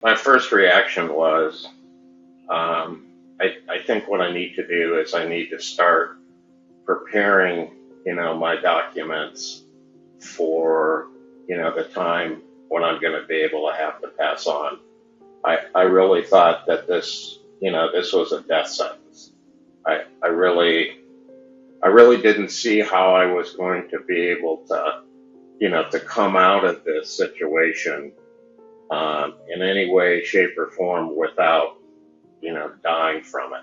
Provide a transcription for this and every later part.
My first reaction was, I think what I need to do is I need to start preparing, my documents for, the time when I'm going to be able to have to pass on. I really thought that this was a death sentence. I really didn't see how I was going to be able to, to come out of this situation in any way, shape, or form without, dying from it.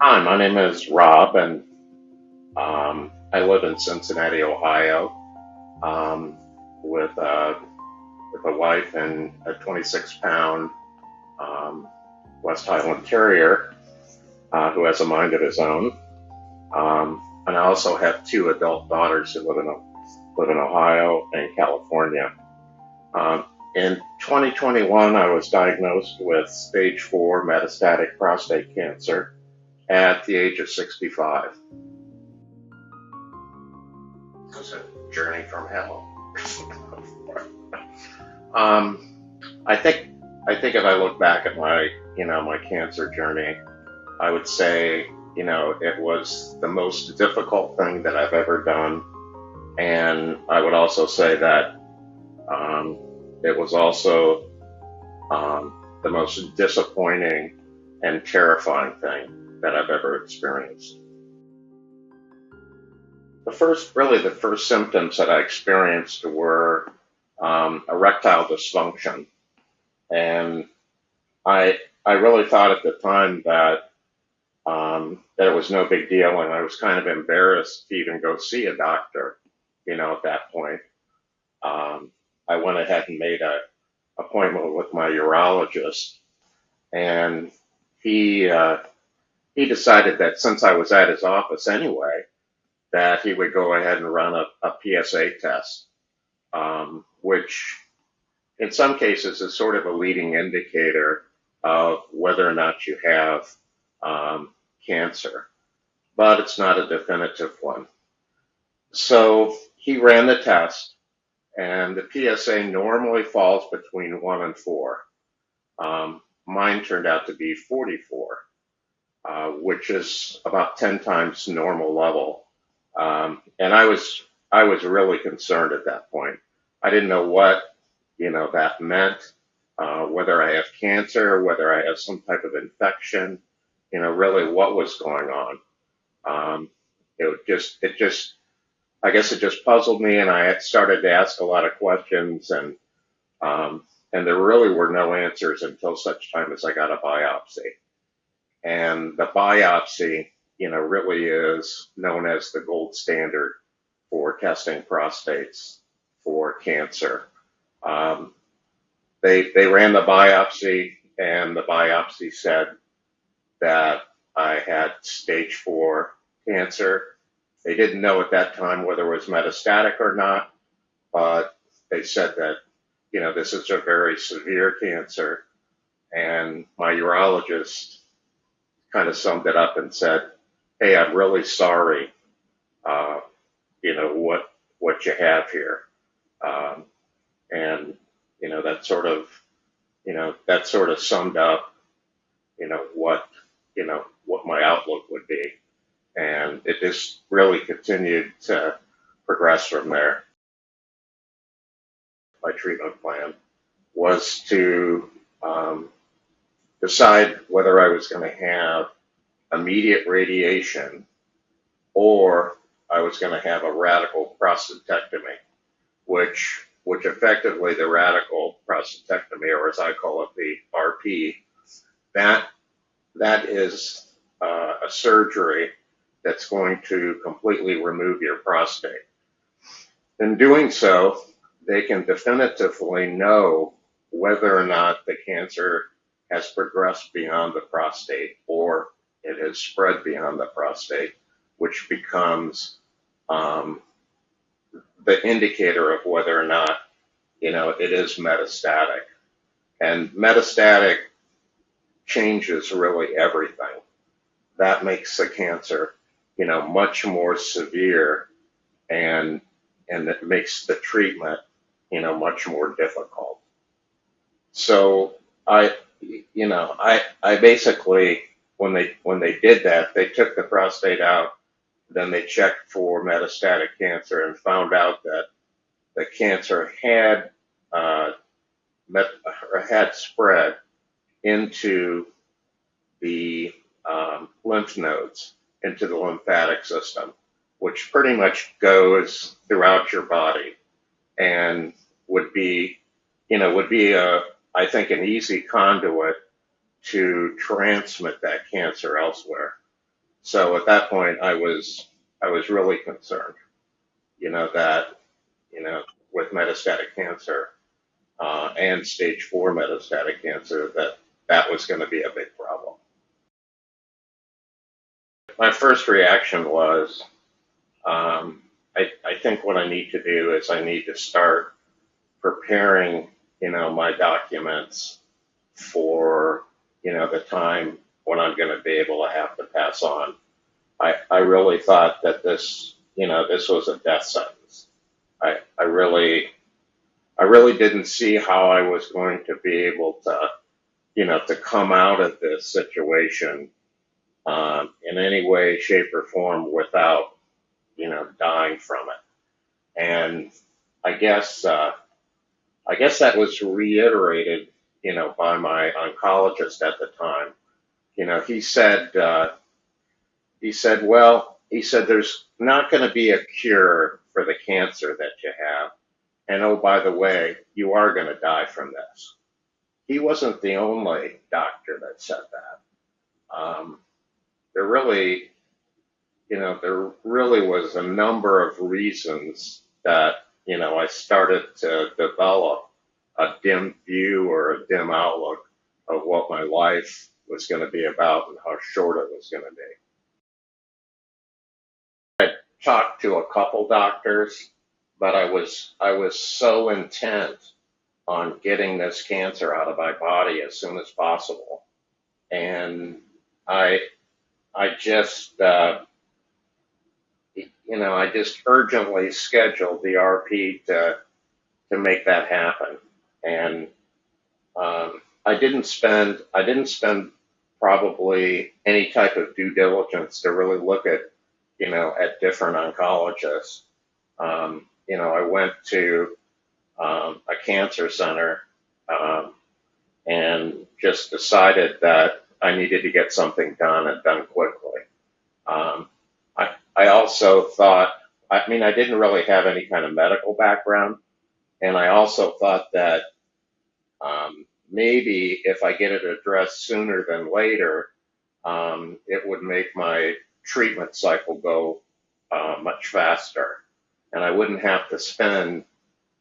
Hi, my name is Rob, and I live in Cincinnati, Ohio, um, with a wife and a 26-pound um, West Highland Terrier who has a mind of his own. And I also have two adult daughters who live in Ohio and California. Um, in 2021, I was diagnosed with stage 4 metastatic prostate cancer at the age of 65. It was a journey from hell. I think if I look back at my cancer journey, I would say, it was the most difficult thing that I've ever done, and I would also say that um, it was also the most disappointing and terrifying thing that I've ever experienced. The first symptoms that I experienced were erectile dysfunction, and I really thought at the time that it was no big deal, and I was kind of embarrassed to even go see a doctor. At that point, I went ahead and made an appointment with my urologist, and he decided that since I was at his office anyway, that he would go ahead and run a PSA test, which in some cases is sort of a leading indicator of whether or not you have cancer, but it's not a definitive one. So he ran the test, and the PSA normally falls between 1 and 4. Mine turned out to be 44, which is about 10 times normal level. And I was really concerned at that point. I didn't know what that meant, whether I have cancer, whether I have some type of infection, really what was going on. I guess it just puzzled me, and I started to ask a lot of questions, and there really were no answers until such time as I got a biopsy. And the biopsy, really is known as the gold standard for testing prostates for cancer. Um, they ran the biopsy, and the biopsy said that I had stage 4 cancer. They didn't know at that time whether it was metastatic or not, but they said that, this is a very severe cancer. And my urologist kind of summed it up and said, "Hey, I'm really sorry, uh, what you have here." Um, and, that sort of summed up, what my outlook would be. And it just really continued to progress from there. My treatment plan was to decide whether I was going to have immediate radiation or I was going to have a radical prostatectomy, which effectively the radical prostatectomy, or as I call it, the RP, that that is a surgery that's going to completely remove your prostate. In doing so, they can definitively know whether or not the cancer has progressed beyond the prostate or it has spread beyond the prostate, which becomes um, the indicator of whether or not, it is metastatic. And metastatic changes really everything. That makes the cancer, much more severe, and it makes the treatment, much more difficult. So I, I basically, when they did that, they took the prostate out, then they checked for metastatic cancer and found out that the cancer uh, had spread into the lymph nodes, into the lymphatic system, which pretty much goes throughout your body and would be, would be I think, an easy conduit to transmit that cancer elsewhere. So at that point, I was really concerned, that, you know, with metastatic cancer and stage 4 metastatic cancer, that was going to be a big problem. My first reaction was, I think what I need to do is I need to start preparing, my documents for, the time when I'm going to be able to have to pass on. I really thought that this was a death sentence. I really didn't see how I was going to be able to, to come out of this situation in any way, shape, or form without, dying from it. And I guess, I guess that was reiterated, by my oncologist at the time. He said, he said, there's not going to be a cure for the cancer that you have. And oh, by the way, you are going to die from this. He wasn't the only doctor that said that. There really, there really was a number of reasons that, I started to develop a dim view or a dim outlook of what my life was going to be about and how short it was going to be. Talked to a couple doctors, but I was so intent on getting this cancer out of my body as soon as possible, and I I just I just urgently scheduled the RP to make that happen, and I didn't spend probably any type of due diligence to really look at at different oncologists. I went to a cancer center and just decided that I needed to get something done and done quickly. Um, I also thought, I mean, I didn't really have any kind of medical background, and I also thought that maybe if I get it addressed sooner than later, it would make my treatment cycle go much faster, and I wouldn't have to spend,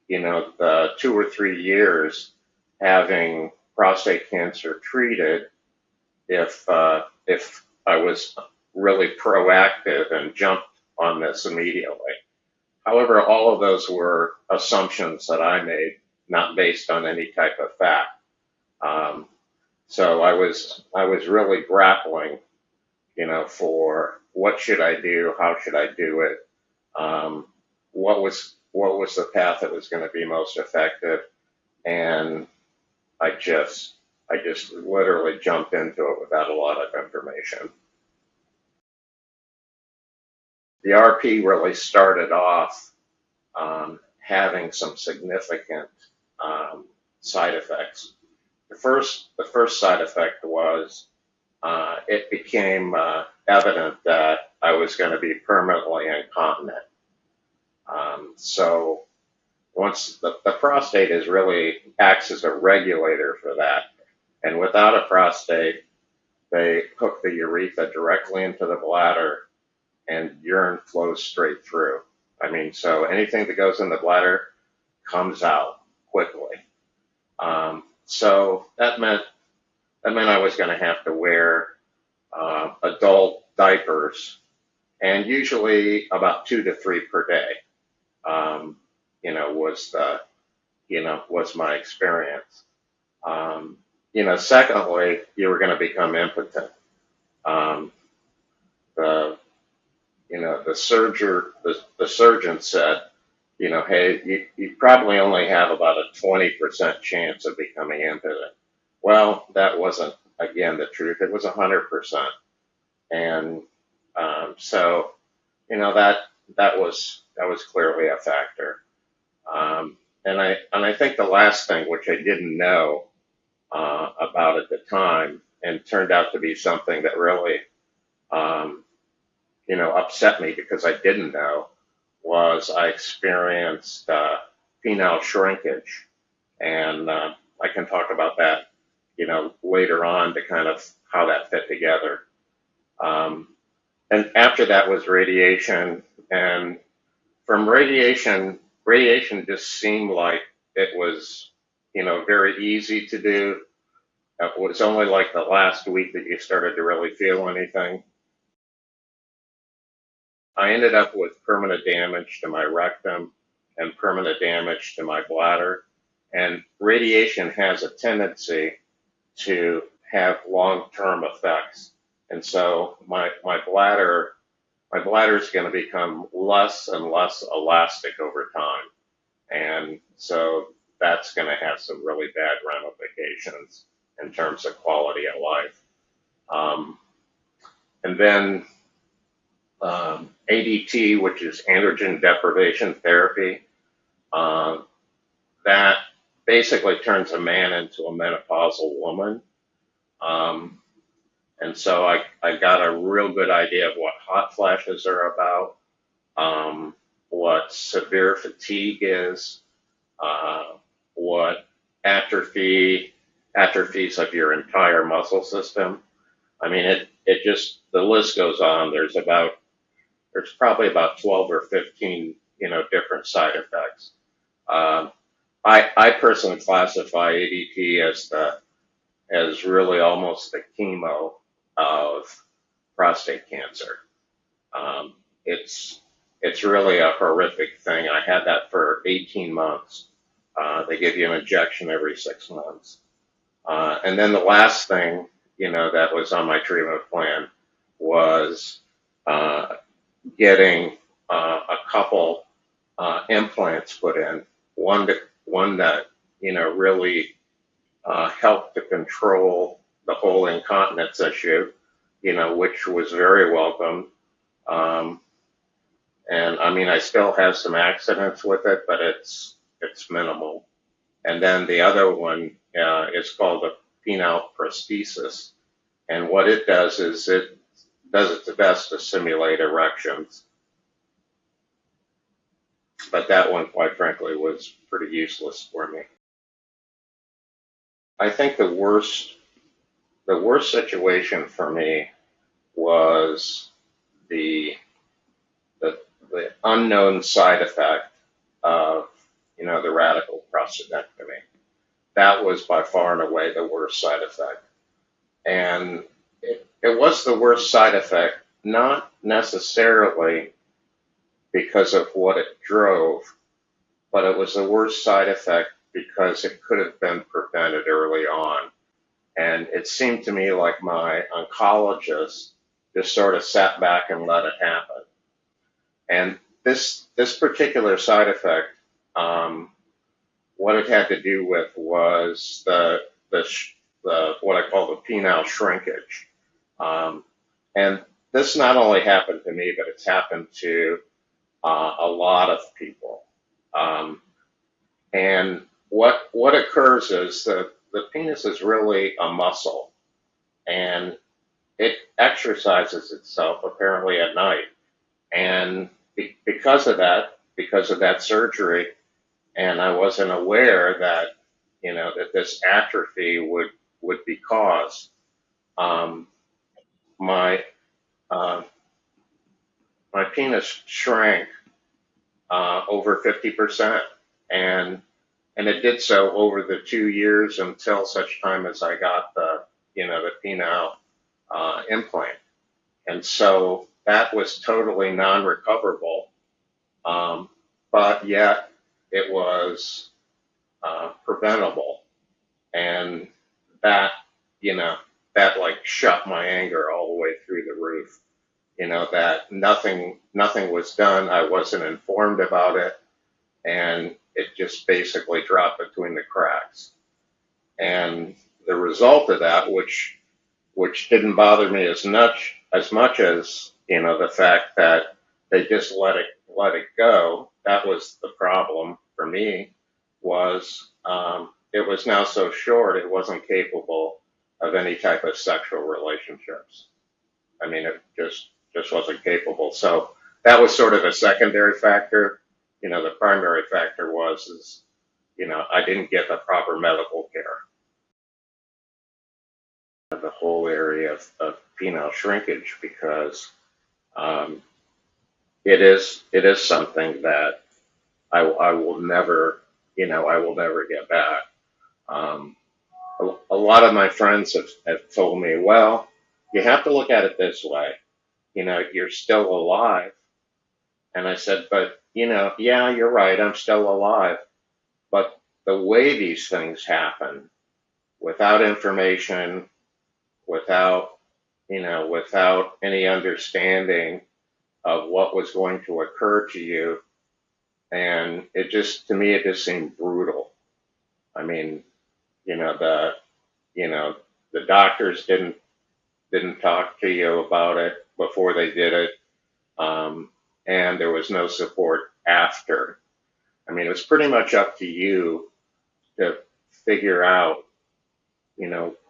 the 2 or 3 years having prostate cancer treated if I was really proactive and jumped on this immediately. However, all of those were assumptions that I made, not based on any type of fact. Um, so I was really grappling, for what should I do, how should I do it, um, what was the path that was going to be most effective, and I just literally jumped into it without a lot of information. The RP really started off having some significant side effects. The first side effect was it became evident that I was going to be permanently incontinent. So once the prostate is really acts as a regulator for that, and without a prostate, they hook the urethra directly into the bladder and urine flows straight through. I mean, so anything that goes in the bladder comes out quickly. So that meant I was going to have to wear adult diapers, and usually about 2 to 3 per day. Um, was the was my experience. Secondly, you were going to become impotent. Um, the the surgeon said, hey, you probably only have about a 20% chance of becoming impotent. Well, that wasn't, again, the truth. It was 100%. And so, that was clearly a factor. And I think the last thing, which I didn't know about at the time, and turned out to be something that really, um, upset me because I didn't know, was I experienced penile shrinkage, and I can talk about that, later on to kind of how that fit together. Um, and after that was radiation, and from radiation just seemed like it was, very easy to do. It was only like the last week that you started to really feel anything. I ended up with permanent damage to my rectum and permanent damage to my bladder. And radiation has a tendency to have long-term effects. And so my bladder is going to become less and less elastic over time. And so that's going to have some really bad ramifications in terms of quality of life. Um, and then ADT, which is androgen deprivation therapy, uh, that basically turns a man into a menopausal woman. Um, and so I got a real good idea of what hot flashes are about, um, what severe fatigue is, uh, what atrophies of your entire muscle system. I mean, it just, the list goes on. There's probably about 12 or 15, different side effects. Um, I personally classify ADT as really almost the chemo of prostate cancer. Um, it's it's really a horrific thing. I had that for 18 months. They give you an injection every 6 months. And then the last thing, that was on my treatment plan was uh, getting a couple implants put in. One that really helped to control the whole incontinence issue, which was very welcome. Um, and I mean, I still have some accidents with it, but it's minimal. And then the other one is called a penile prosthesis, and what it does is it does its best to simulate erections. But that one, quite frankly, was pretty useless for me. I think the worst situation for me was the the unknown side effect of the radical prostatectomy. That was by far and away the worst side effect, and it was the worst side effect not necessarily because of what it drove, but it was the worst side effect because it could have been prevented early on. And it seemed to me like my oncologist just sort of sat back and let it happen. And this particular side effect, what it had to do with was the what I call the penile shrinkage. Um, and this not only happened to me, but it's happened to a lot of people. Um, and what occurs is that the penis is really a muscle, and it exercises itself apparently at night. And because of that surgery, and I wasn't aware that that this atrophy would be caused. Um, my uh, my penis shrank over 50%, and it did so over the 2 years until such time as I got the penile implant, and so that was totally non-recoverable, but yet it was preventable, and that you know that like shut my anger all the way through the roof. That nothing was done. I wasn't informed about it. and it just basically dropped between the cracks. And the result of that, which didn't bother me as much as the fact that they just let it go. That was the problem for me. Was it was now so short, it wasn't capable of any type of sexual relationships. I mean, it just wasn't capable. So that was sort of a secondary factor. The primary factor was I didn't get the proper medical care. The whole area of penile shrinkage, because um, it is something that I will never get back. Um, a lot of my friends have told me, well, you have to look at it this way. You're still alive. And I said, but, yeah, you're right. I'm still alive. But the way these things happen, without information, without, without any understanding of what was going to occur to you, and to me, it just seemed brutal. I mean, you know, the, you know, the doctors didn't talk to you about it before they did it, and there was no support after. I mean, it was pretty much up to you to figure out,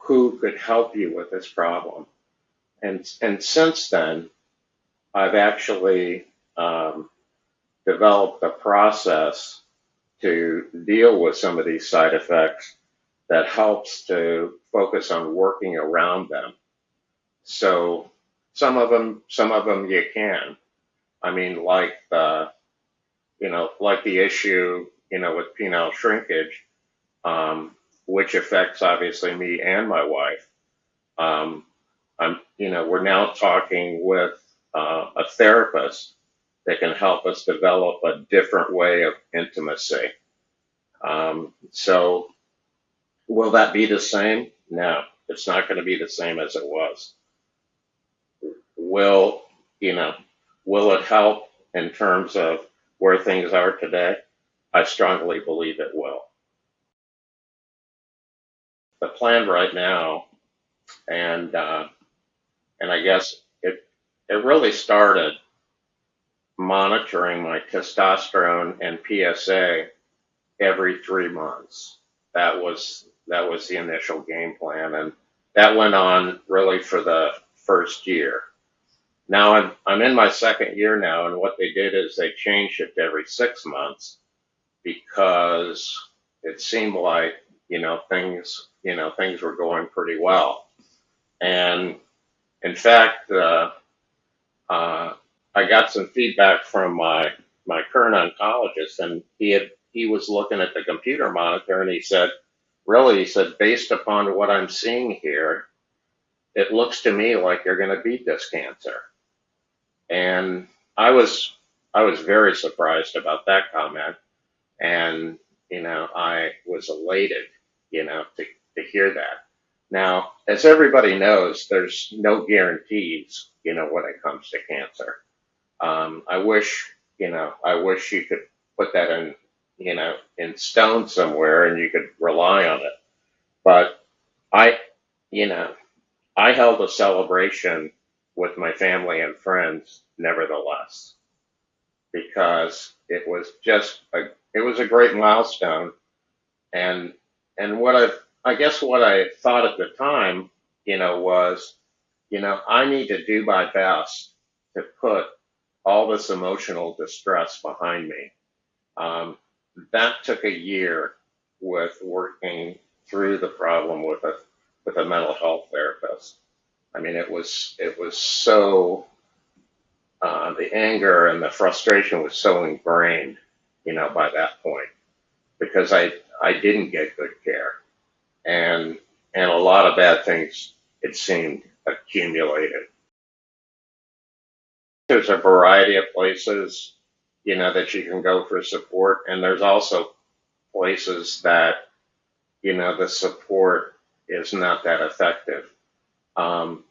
who could help you with this problem. And since then, I've actually developed a process to deal with some of these side effects that helps to focus on working around them. So some of them you can. I mean, like the issue, with penile shrinkage, which affects obviously me and my wife. Um, we're now talking with a therapist that can help us develop a different way of intimacy. So will that be the same? No, it's not going to be the same as it was. Will, you know, will it help in terms of where things are today? I strongly believe it will. The plan right now, and I guess it really started monitoring my testosterone and PSA every 3 months. That was the initial game plan, and that went on really for the first year. Now I'm in my second year now, and what they did is they changed it to every 6 months because it seemed like things were going pretty well. And in fact, I got some feedback from my current oncologist, and he was looking at the computer monitor, and he said, really, he said, based upon what I'm seeing here, it looks to me like you're going to beat this cancer. And I was very surprised about that comment, and I was elated, to hear that. Now, as everybody knows, there's no guarantees, when it comes to cancer. I wish you could put that in stone somewhere and you could rely on it. But I, you know, I held a celebration with my family and friends nevertheless, because it was a great milestone. And, what I thought at the time, was, I need to do my best to put all this emotional distress behind me. Um, that took a year with working through the problem with a mental health therapist. I mean, it was so the anger and the frustration was so ingrained, by that point, because I didn't get good care, and a lot of bad things, it seemed, accumulated. There's a variety of places, that you can go for support, and there's also places that, the support is not that effective. Um,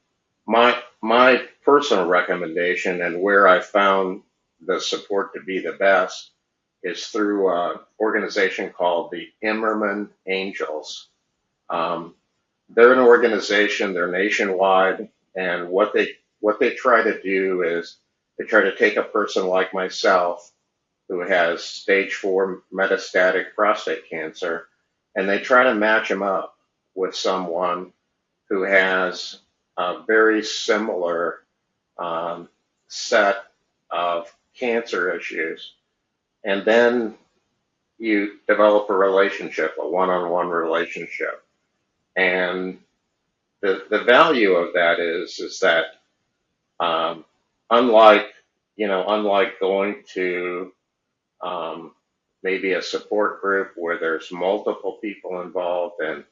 my personal recommendation, and where I found the support to be the best, is through an organization called the Immerman Angels. They're an organization, they're nationwide, and what they try to do is they try to take a person like myself who has stage 4 metastatic prostate cancer, and they try to match him up with someone who has a very similar set of cancer issues. And then you develop a relationship, a one-on-one relationship. And the value of that is that unlike unlike going to maybe a support group where there's multiple people involved and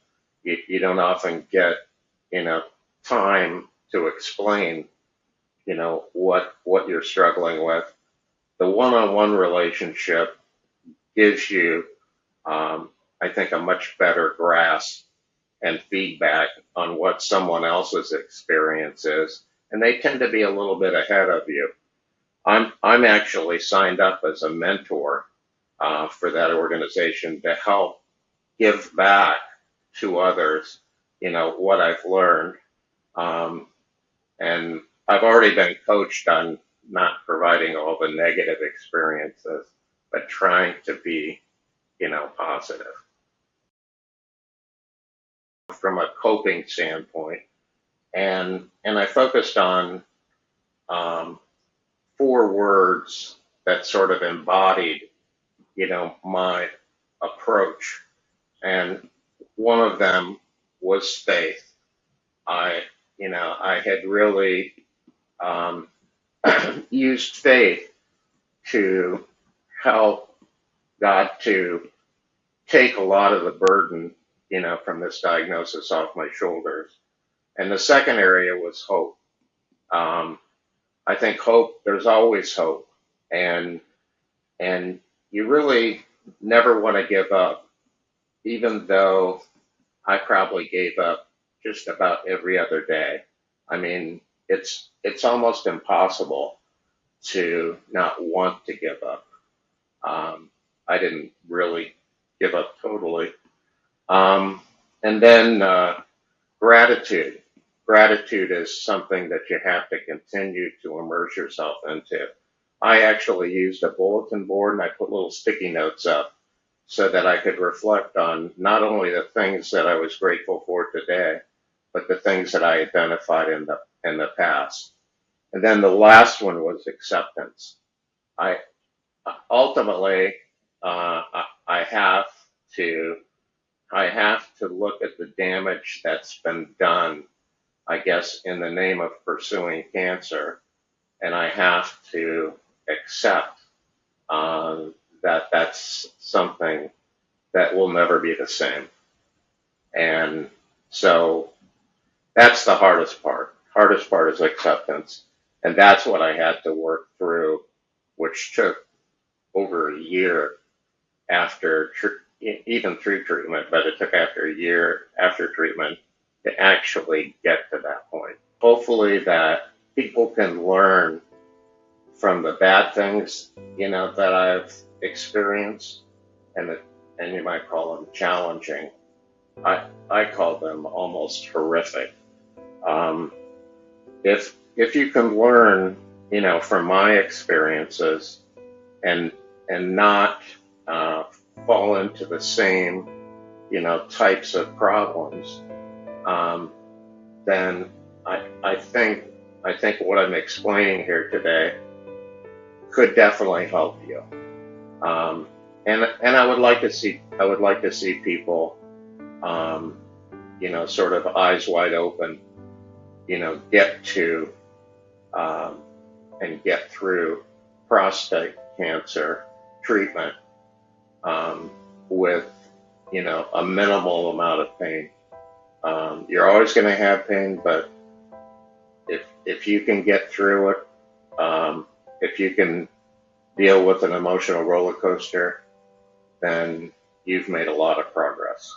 you don't often get time to explain what you're struggling with. The one-on-one relationship gives you I think a much better grasp and feedback on what someone else's experience is, and they tend to be a little bit ahead of you. I'm actually signed up as a mentor for that organization to help give back to others, what I've learned. And I've already been coached on not providing all the negative experiences, but trying to be, positive. From a coping standpoint, and I focused on 4 words that sort of embodied, my approach, and one of them was faith. I had really used faith to help God to take a lot of the burden, from this diagnosis off my shoulders. And the second area was hope. I think hope, there's always hope. And you really never want to give up, even though I probably gave up just about every other day. I mean, it's almost impossible to not want to give up. I didn't really give up totally. And then gratitude. Gratitude is something that you have to continue to immerse yourself into. I actually used a bulletin board and I put little sticky notes up so that I could reflect on not only the things that I was grateful for today, but the things that I identified in the past. And then the last one was acceptance. I ultimately I have to look at the damage that's been done, I guess, in the name of pursuing cancer, and I have to accept that that's something that will never be the same. And so that's the hardest part. Hardest part is acceptance. And that's what I had to work through, which took over a year after, even through treatment, but it took after a year after treatment to actually get to that point. Hopefully that people can learn from the bad things, that I've experienced, and you might call them challenging. I call them almost horrific. If you can learn, from my experiences and not fall into the same, types of problems, then I think what I'm explaining here today could definitely help you. And I would like to see people, sort of eyes wide open, get to and get through prostate cancer treatment with a minimal amount of pain. You're always going to have pain, but if you can get through it, if you can deal with an emotional roller coaster, then you've made a lot of progress.